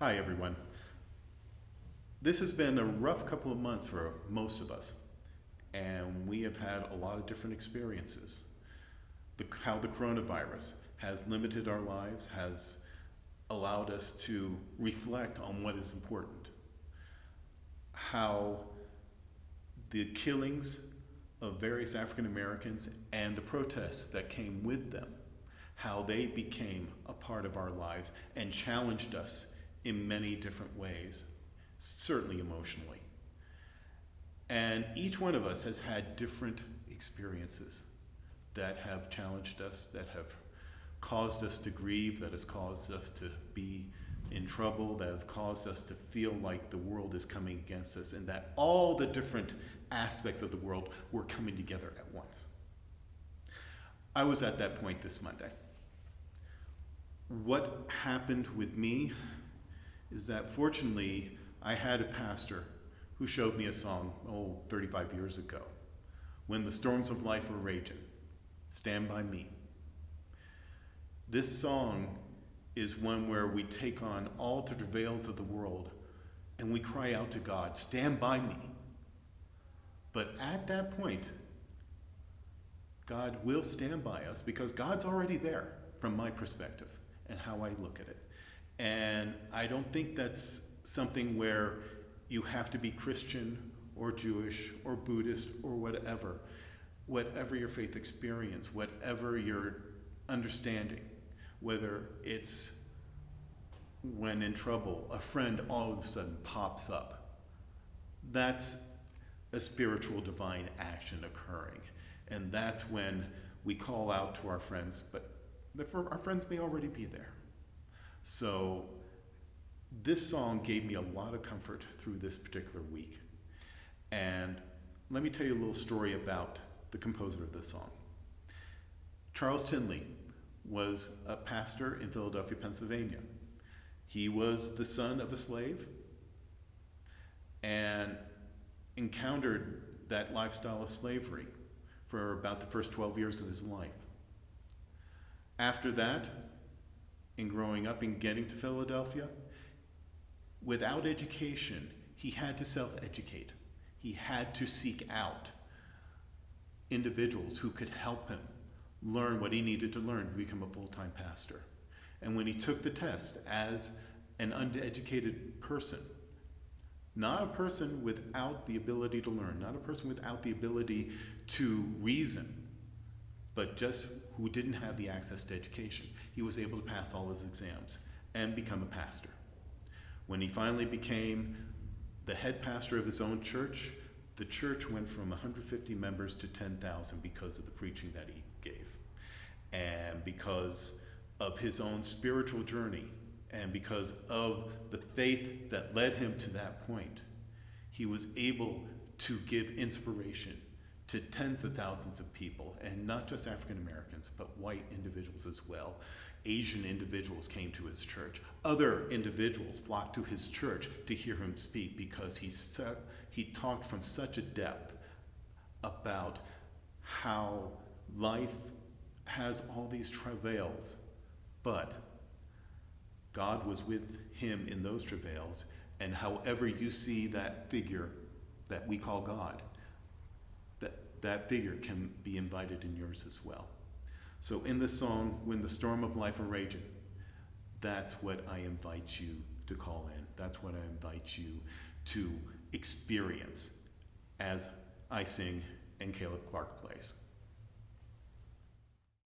Hi, everyone. This has been a rough couple of months for most of us, and we have had a lot of different experiences. How the coronavirus has limited our lives, has allowed us to reflect on what is important. How the killings of various African Americans and the protests that came with them, how they became a part of our lives and challenged us in many different ways, certainly emotionally. And each one of us has had different experiences that have challenged us, that have caused us to grieve, that has caused us to be in trouble, that have caused us to feel like the world is coming against us, and that all the different aspects of the world were coming together at once. I was at that point this Monday. What happened with me is that fortunately I had a pastor who showed me a song, 35 years ago, When the Storms of Life Are Raging, Stand By Me. This song is one where we take on all the travails of the world and we cry out to God, stand by me. But at that point, God will stand by us because God's already there from my perspective and how I look at it. And I don't think that's something where you have to be Christian or Jewish or Buddhist or whatever your faith experience, whatever your understanding, whether it's when in trouble, a friend all of a sudden pops up. That's a spiritual divine action occurring. And that's when we call out to our friends, but our friends may already be there. So this song gave me a lot of comfort through this particular week. And let me tell you a little story about the composer of this song. Charles Tindley was a pastor in Philadelphia, Pennsylvania. He was the son of a slave and encountered that lifestyle of slavery for about the first 12 years of his life. After that, in growing up and getting to Philadelphia, without education, he had to self-educate. He had to seek out individuals who could help him learn what he needed to learn to become a full-time pastor. And when he took the test as an uneducated person, not a person without the ability to learn, not a person without the ability to reason, but just who didn't have the access to education, he was able to pass all his exams and become a pastor. When he finally became the head pastor of his own church, the church went from 150 members to 10,000 because of the preaching that he gave. And because of his own spiritual journey, and because of the faith that led him to that point, he was able to give inspiration to tens of thousands of people, and not just African Americans, but white individuals as well. Asian individuals came to his church. Other individuals flocked to his church to hear him speak because he talked from such a depth about how life has all these travails, but God was with him in those travails, and however you see that figure that we call God, that figure can be invited in yours as well. So in this song, When the Storm of Life Are Raging, that's what I invite you to call in. That's what I invite you to experience as I sing and Caleb Clark plays.